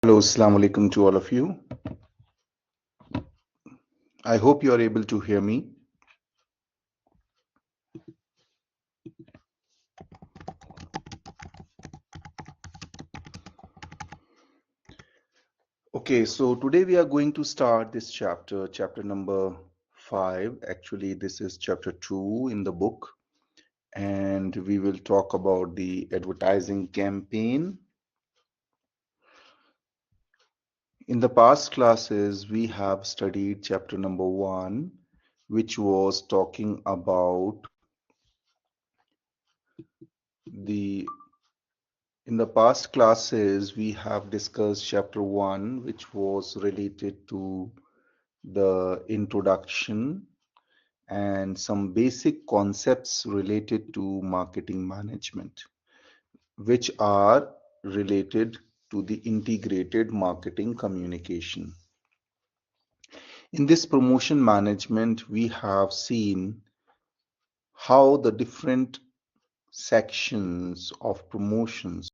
Hello, Assalamu alaikum to all of you. I hope you are able to hear me. Okay, so today we are going to start this chapter number 5. Actually, this is chapter 2 in the book, and we will talk about the advertising campaign. In the past classes, we have studied chapter number 1, which was talking about the In the past classes, we have discussed chapter 1, which was related to the introduction and some basic concepts related to marketing management, which are related to the integrated marketing communication. In this promotion management, we have seen how the different sections of promotions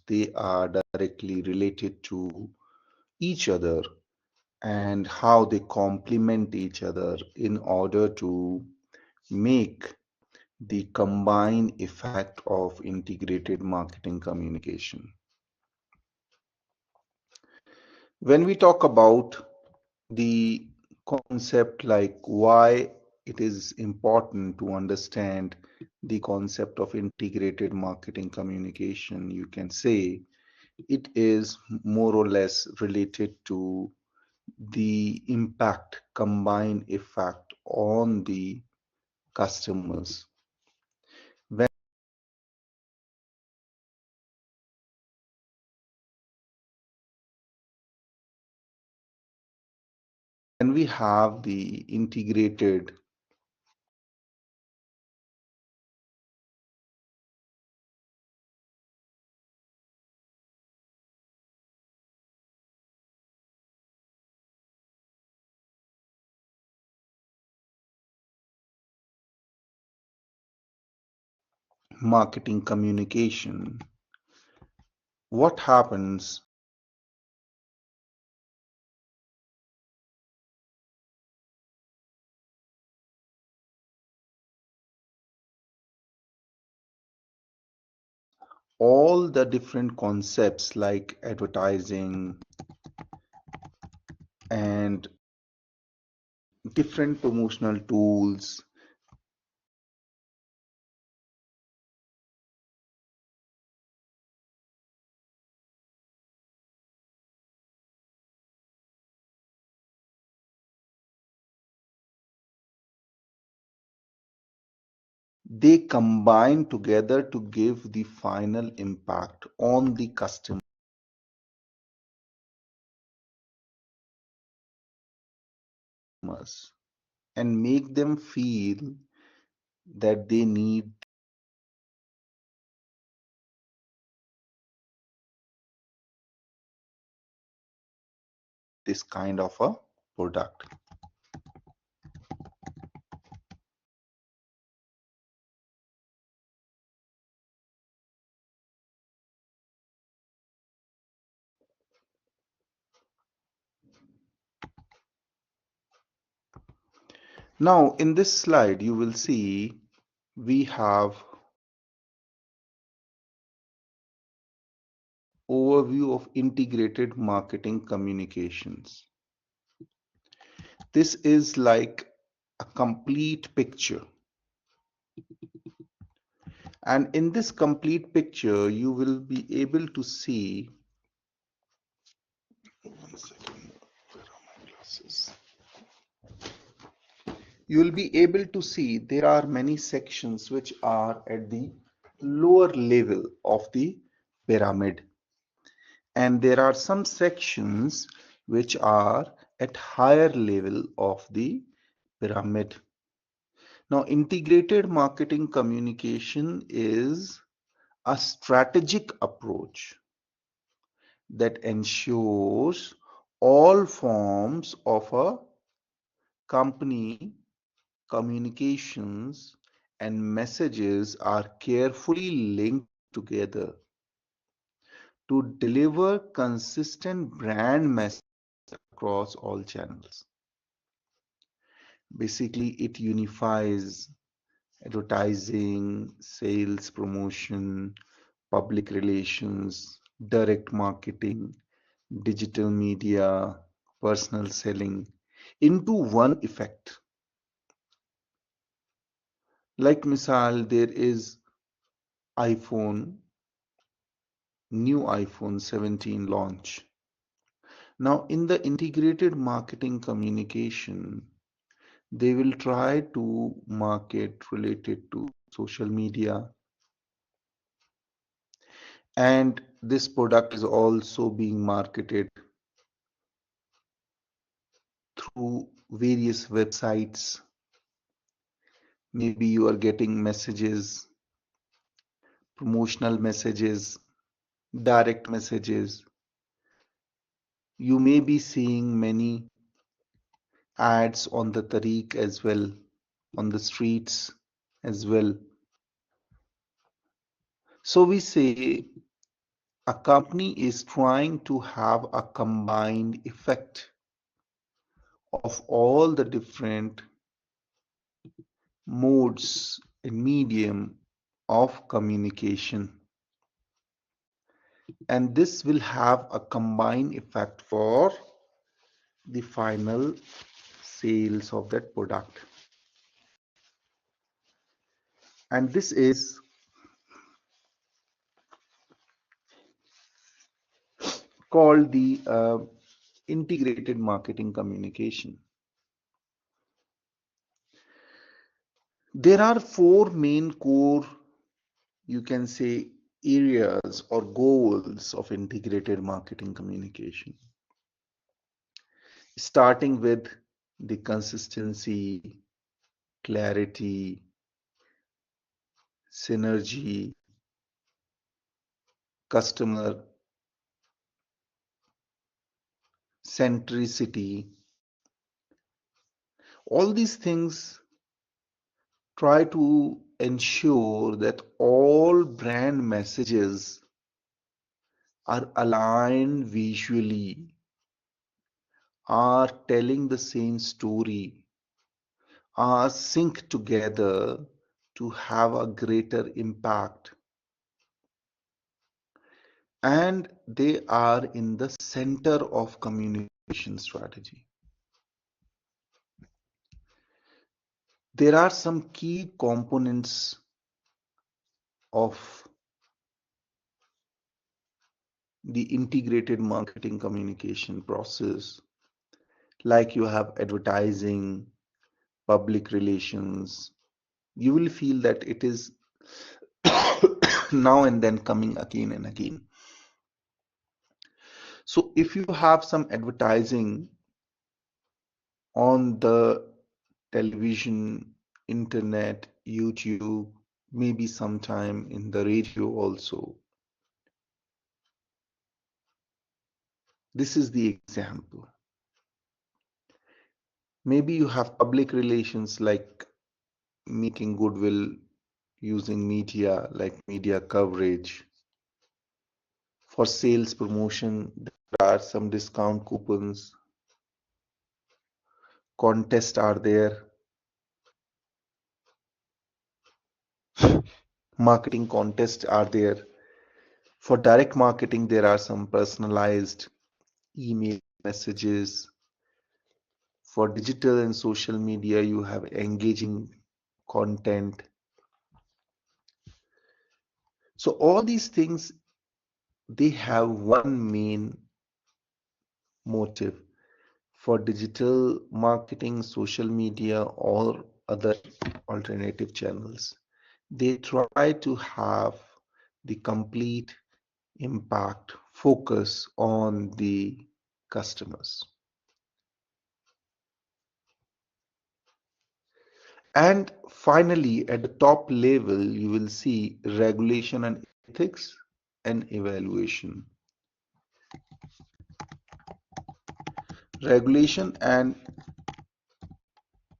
they are directly related to each other and how they complement each other in order to make the combined effect of integrated marketing communication. When we talk about the concept like why it is important to understand the concept of integrated marketing communication, you can say it is more or less related to the impact, combined effect on the customers. When we have the integrated marketing communication, what happens? All the different concepts like advertising and different promotional tools, they combine together to give the final impact on the customers and make them feel that they need this kind of a product. Now, in this slide, you will see we have overview of integrated marketing communications. This is like a complete picture. And in this complete picture, you will be able to see, one second, where are my glasses? You will be able to see there are many sections which are at the lower level of the pyramid. And there are some sections which are at higher level of the pyramid. Now, integrated marketing communication is a strategic approach that ensures all forms of a company communications and messages are carefully linked together to deliver consistent brand messages across all channels. Basically, it unifies advertising, sales, promotion, public relations, direct marketing, digital media, personal selling into one effect. Like misal, there is iPhone, new iPhone 17 launch. Now, in the integrated marketing communication, they will try to market related to social media, and this product is also being marketed through various websites. Maybe you are getting messages, promotional messages, direct messages. You may be seeing many ads on the tariq as well, on the streets as well. So we say a company is trying to have a combined effect of all the different modes and medium of communication, and this will have a combined effect for the final sales of that product. And this is called the integrated marketing communication. There are four main core, you can say, areas or goals of integrated marketing communication, starting with the consistency, clarity, synergy, customer centricity. All these things try to ensure that all brand messages are aligned visually, are telling the same story, are synced together to have a greater impact, and they are in the center of communication strategy. There are some key components of the integrated marketing communication process, like you have advertising, public relations. You will feel that it is now and then coming again and again. So if you have some advertising on the television, internet, YouTube, maybe sometime in the radio also, this is the example. Maybe you have public relations like making goodwill using media, like media coverage. For sales promotion, there are some discount coupons, contests are there, marketing contests are there. For direct marketing, there are some personalized email messages. For digital and social media, you have engaging content. So all these things, they have one main motive. For digital marketing, social media, or other alternative channels, they try to have the complete impact focus on the customers. And finally, at the top level, you will see regulation and ethics and evaluation. Regulation and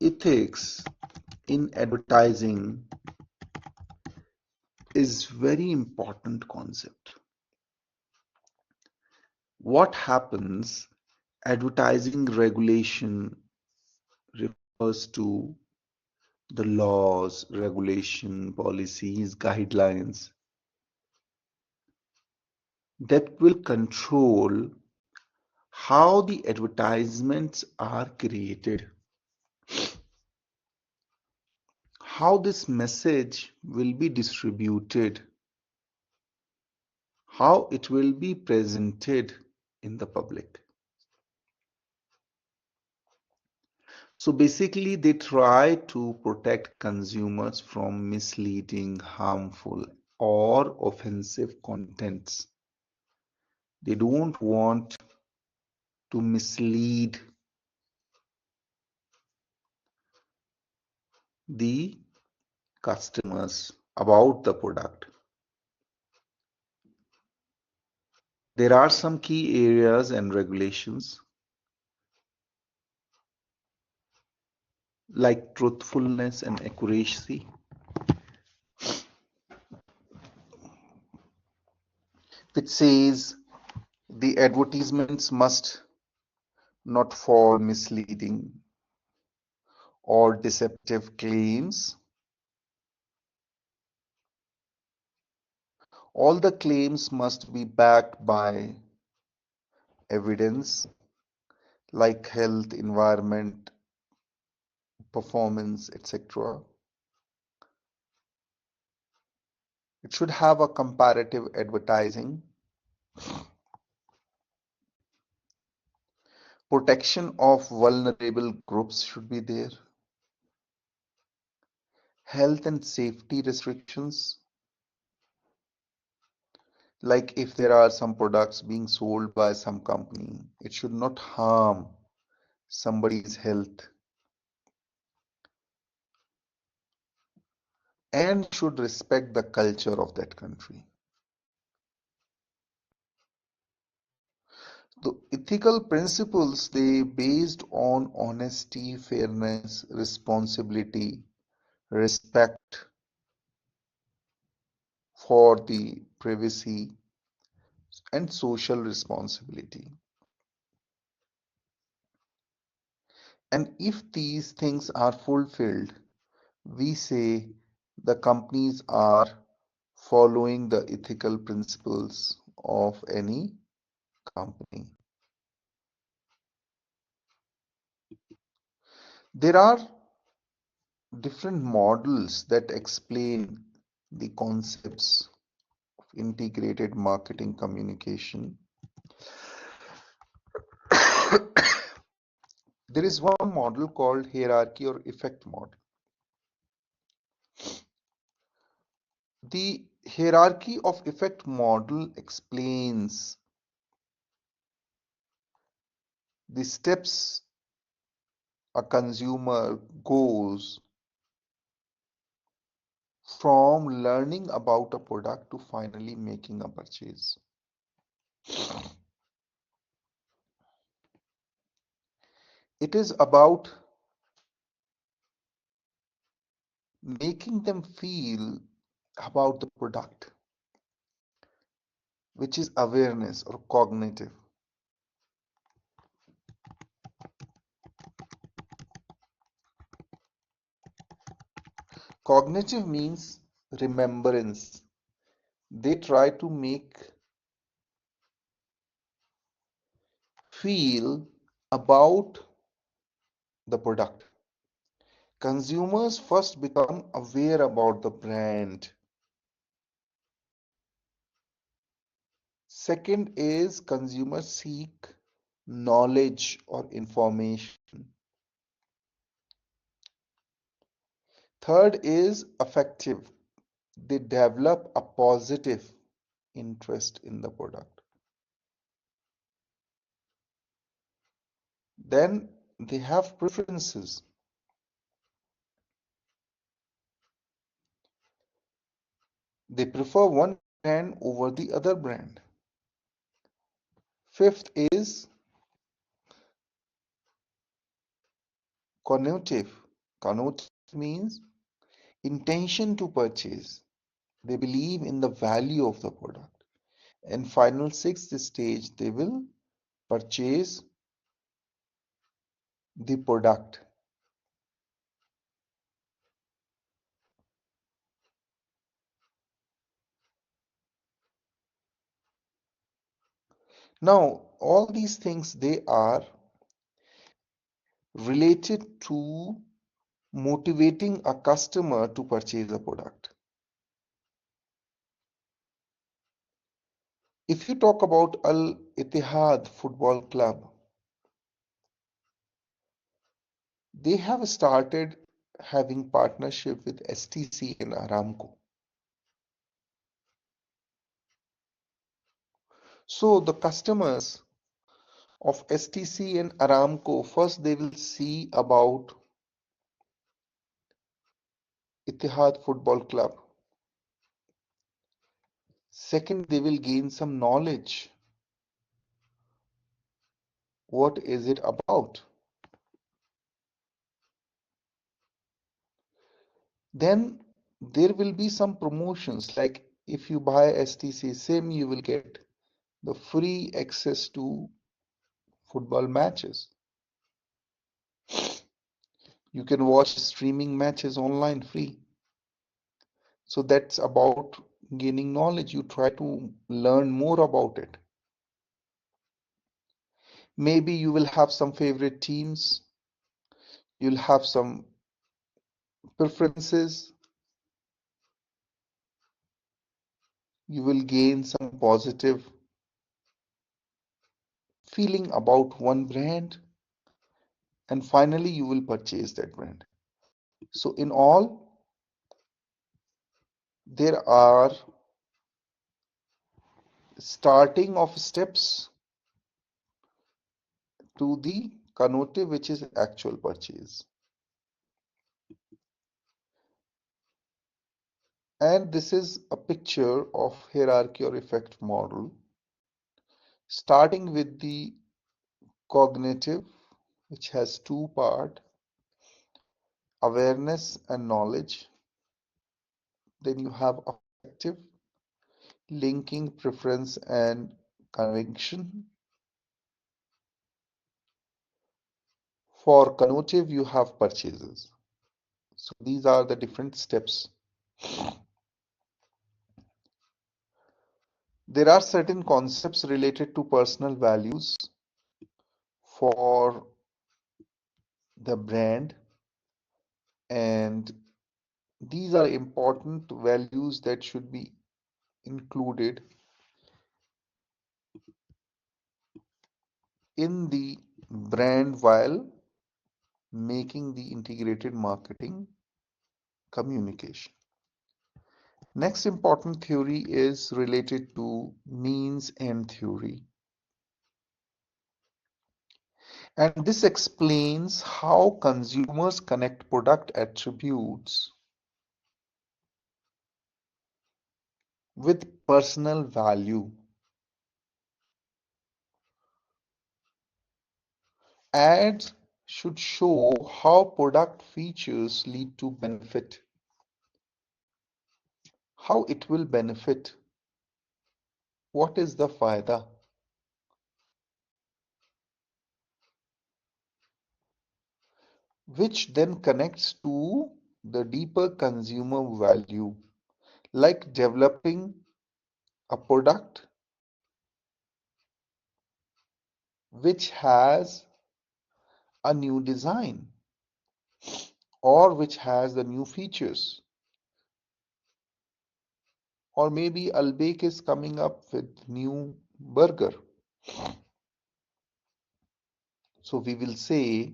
ethics in advertising is very important concept. What happens? Advertising regulation refers to the laws, regulation, policies, guidelines that will control how the advertisements are created, how this message will be distributed, how it will be presented in the public. So basically, they try to protect consumers from misleading, harmful, or offensive contents. They don't want to mislead the customers about the product. There are some key areas and regulations like truthfulness and accuracy, which says the advertisements must not fall misleading or deceptive claims. All the claims must be backed by evidence like health, environment, performance, etc. It should have a comparative advertising. Protection of vulnerable groups should be there. Health and safety restrictions, like if there are some products being sold by some company, it should not harm somebody's health and should respect the culture of that country. The ethical principles, they based on honesty, fairness, responsibility, respect for the privacy, and social responsibility. And if these things are fulfilled, we say the companies are following the ethical principles of any company. There are different models that explain the concepts of integrated marketing communication. There is one model called hierarchy or effect model. The hierarchy of effect model explains the steps a consumer goes from learning about a product to finally making a purchase. It is about making them feel about the product, which is awareness or cognitive. Cognitive means remembrance. They try to make feel about the product. Consumers first become aware about the brand. Second is consumers seek knowledge or information. Third is affective. They develop a positive interest in the product. Then they have preferences. They prefer one brand over the other brand. Fifth is Connotative. Connotative means intention to purchase. They believe in the value of the product. And final sixth stage, they will purchase the product. Now, all these things, they are related to motivating a customer to purchase a product. If you talk about Al Ittihad Football Club, they have started having partnership with STC and Aramco. So the customers of STC and Aramco, first they will see about Ittihad Football Club. Second, they will gain some knowledge. What is it about? Then there will be some promotions, like if you buy STC SIM, you will get the free access to football matches. You can watch streaming matches online free. So that's about gaining knowledge. You try to learn more about it. Maybe you will have some favorite teams, you'll have some preferences, you will gain some positive feeling about one brand, and finally you will purchase that brand. So in all, there are starting of steps to the connotative, which is actual purchase. And this is a picture of hierarchy or effect model, starting with the cognitive, which has two parts, awareness and knowledge. Then you have affective, linking preference and conviction. For connotative, you have purchases. So these are the different steps. There are certain concepts related to personal values for the brand, and these are important values that should be included in the brand while making the integrated marketing communication. Next important theory is related to means end theory. And this explains how consumers connect product attributes with personal value. Ads should show how product features lead to benefit, how it will benefit, what is the fayda, which then connects to the deeper consumer value, like developing a product which has a new design or which has the new features. Or maybe Albake is coming up with new burger. So we will say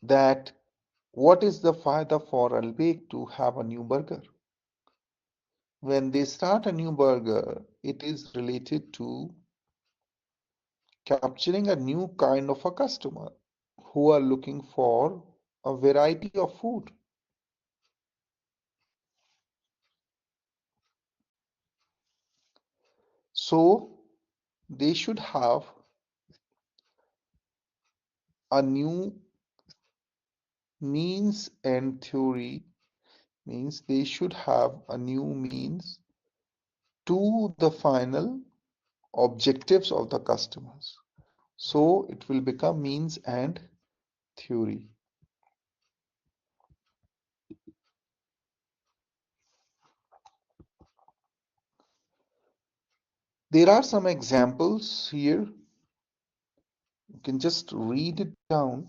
that what is the fayda for Albake to have a new burger? When they start a new burger, it is related to capturing a new kind of a customer who are looking for a variety of food. So they should have a new means and theory, means they should have a new means to the final objectives of the customers. So it will become means and theory. There are some examples here. You can just read it down.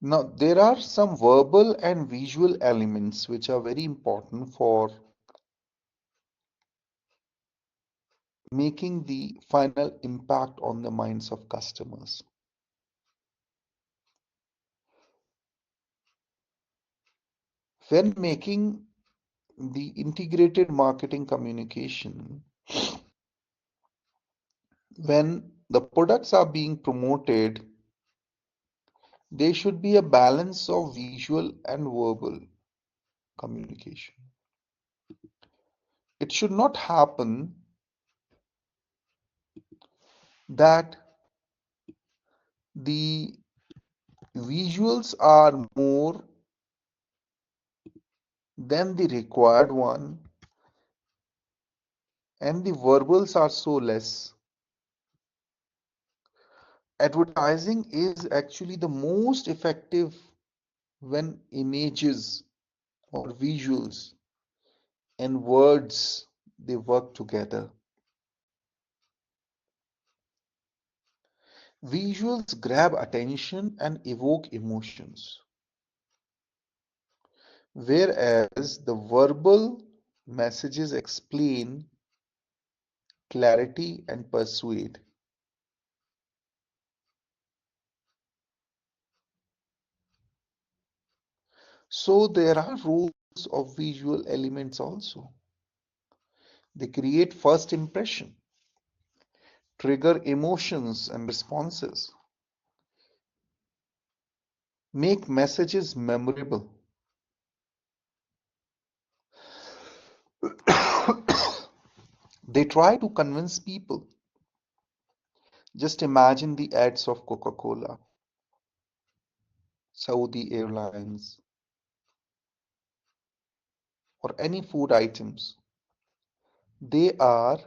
Now, there are some verbal and visual elements which are very important for making the final impact on the minds of customers. When making the integrated marketing communication, when the products are being promoted, there should be a balance of visual and verbal communication. It should not happen that the visuals are more than the required one and the verbals are so less. Advertising is actually the most effective when images or visuals and words they work together. Visuals grab attention and evoke emotions, whereas the verbal messages explain, clarity, and persuade. So there are rules of visual elements also. They create first impression, trigger emotions and responses, make messages memorable. They try to convince people. Just imagine the ads of Coca-Cola, Saudi Airlines, or any food items. They are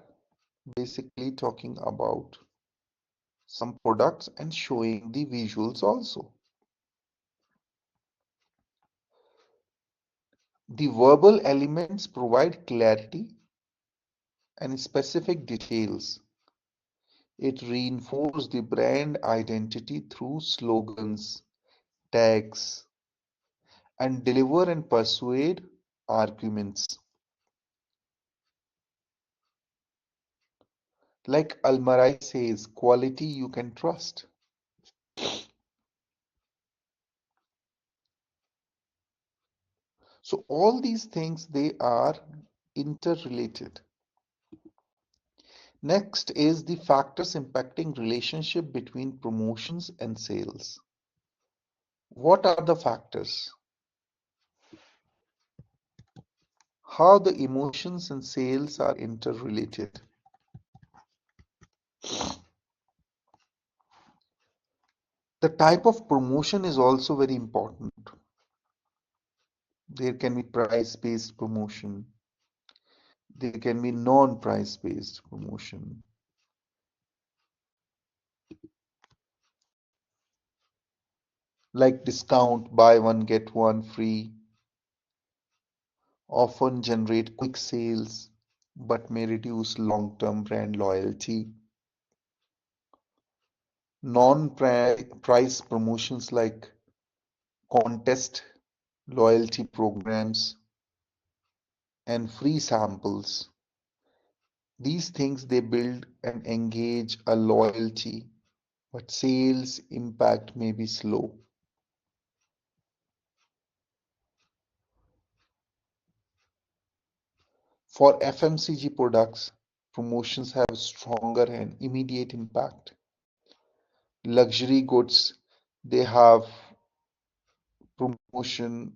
basically talking about some products and showing the visuals also. The verbal elements provide clarity and specific details. It reinforces the brand identity through slogans, tags, and deliver and persuade arguments. Like Almarai says, quality you can trust. So all these things they are interrelated. Next is the factors impacting relationship between promotions and sales. What are the factors? How the emotions and sales are interrelated. The type of promotion is also very important. There can be price-based promotion. There can be non-price-based promotion. Like discount, buy one, get one free, often generate quick sales, but may reduce long-term brand loyalty. Non-price promotions like contest, loyalty programs, and free samples. These things they build and engage a loyalty, but sales impact may be slow. For FMCG products, promotions have stronger and immediate impact. Luxury goods, they have promotion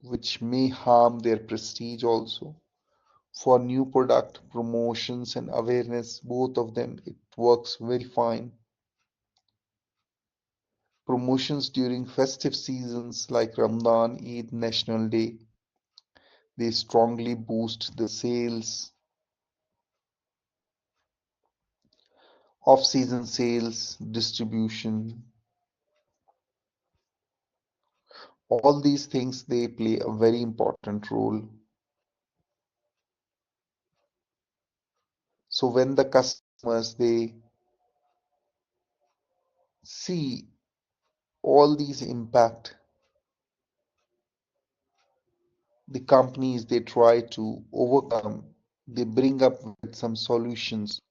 which may harm their prestige also. For new product promotions and awareness, both of them, it works very fine. Promotions during festive seasons like Ramadan, Eid, National Day, they strongly boost the sales. Off-season sales, distribution, all these things, they play a very important role. So when the customers, they see all these impact, the companies, they try to overcome, they bring up with some solutions,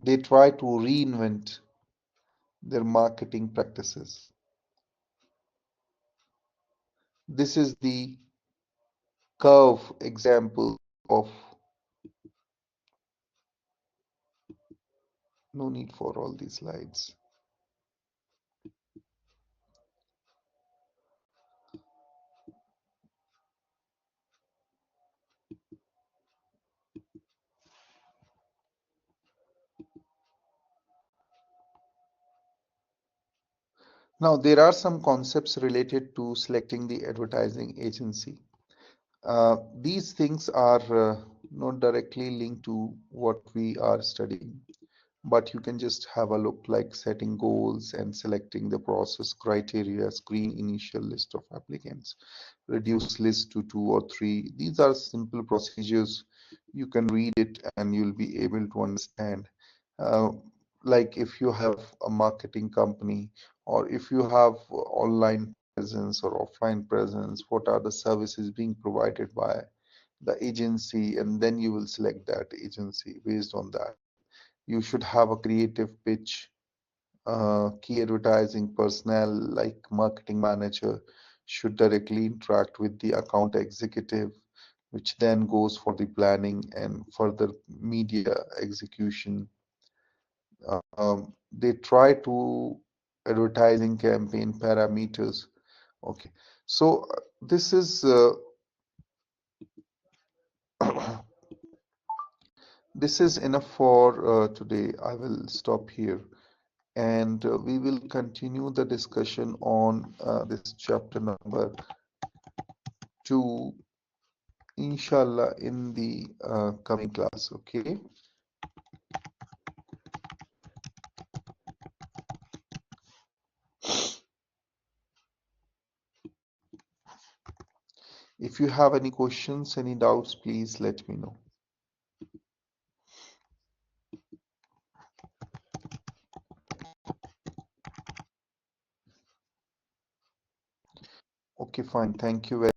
they try to reinvent their marketing practices. This is the curve example of, no need for all these slides. Now, there are some concepts related to selecting the advertising agency. These things are not directly linked to what we are studying, but you can just have a look, like setting goals and selecting the process criteria, screen initial list of applicants, reduce list to two or three. These are simple procedures. You can read it and you'll be able to understand. Uh, like if you have a marketing company, or if you have online presence or offline presence, what are the services being provided by the agency, and then you will select that agency based on that. You should have a creative pitch. Key advertising personnel like marketing manager should directly interact with the account executive, which then goes for the planning and further media execution. They try to advertising campaign parameters. Okay, so this is this is enough for today. I will stop here, and we will continue the discussion on this chapter number 2, inshallah, in the coming class. Okay. If you have any questions, any doubts, please let me know. Okay, fine. Thank you very